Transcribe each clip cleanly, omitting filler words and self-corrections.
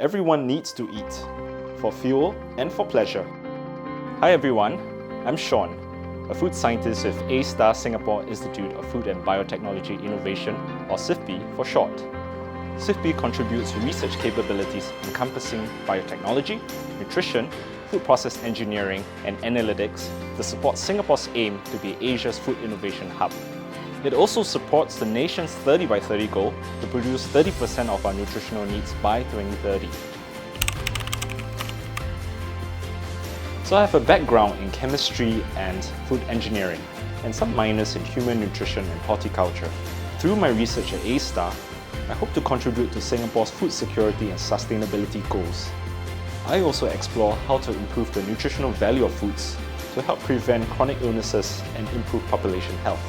Everyone needs to eat, for fuel and for pleasure. Hi everyone, I'm Shaun, a food scientist with A* Singapore Institute of Food and Biotechnology Innovation, or SIFBI for short. SIFBI contributes research capabilities encompassing biotechnology, nutrition, food process engineering, and analytics to support Singapore's aim to be Asia's food innovation hub. It also supports the nation's 30 by 30 goal to produce 30% of our nutritional needs by 2030. So I have a background in chemistry and food engineering, and some minors in human nutrition and horticulture. Through my research at A*, I hope to contribute to Singapore's food security and sustainability goals. I also explore how to improve the nutritional value of foods to help prevent chronic illnesses and improve population health.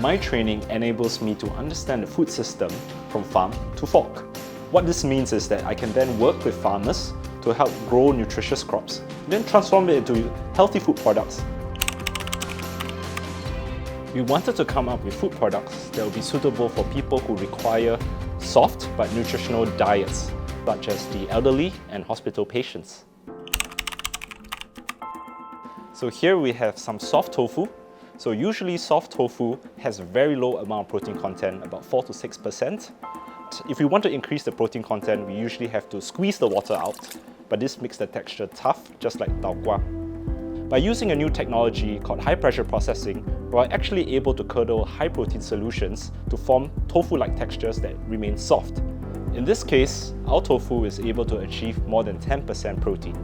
My training enables me to understand the food system from farm to fork. What this means is that I can then work with farmers to help grow nutritious crops, then transform it into healthy food products. We wanted to come up with food products that will be suitable for people who require soft but nutritional diets, such as the elderly and hospital patients. So here we have some soft tofu. So usually soft tofu has a very low amount of protein content, about 4 to 6%. If we want to increase the protein content, we usually have to squeeze the water out, but this makes the texture tough, just like tau kwa. By using a new technology called high pressure processing, we're actually able to curdle high protein solutions to form tofu-like textures that remain soft. In this case, our tofu is able to achieve more than 10% protein.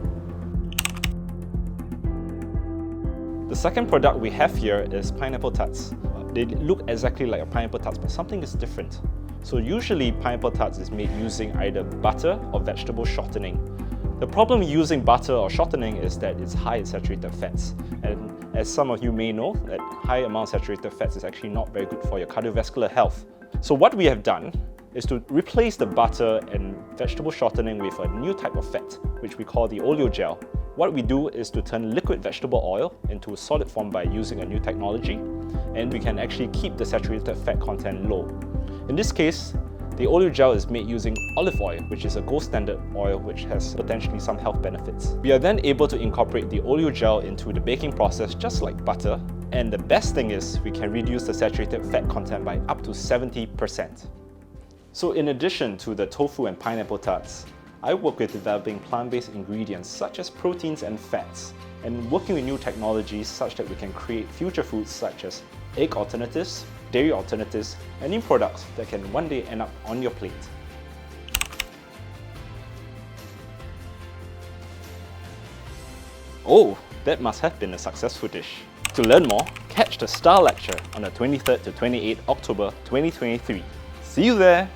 The second product we have here is pineapple tarts. They look exactly like a pineapple tarts, but something is different. So usually pineapple tarts is made using either butter or vegetable shortening. The problem using butter or shortening is that it's high in saturated fats. And as some of you may know, that high amount of saturated fats is actually not very good for your cardiovascular health. So what we have done is to replace the butter and vegetable shortening with a new type of fat, which we call the oleogel. What we do is to turn liquid vegetable oil into a solid form by using a new technology, and we can actually keep the saturated fat content low. In this case, the oleogel is made using olive oil, which is a gold standard oil which has potentially some health benefits. We are then able to incorporate the oleogel into the baking process just like butter, and the best thing is we can reduce the saturated fat content by up to 70%. So in addition to the tofu and pineapple tarts, I work with developing plant-based ingredients such as proteins and fats, and working with new technologies such that we can create future foods such as egg alternatives, dairy alternatives, and new products that can one day end up on your plate. Oh, that must have been a successful dish. To learn more, catch the Star Lecture on the 23rd to 28th October 2023. See you there!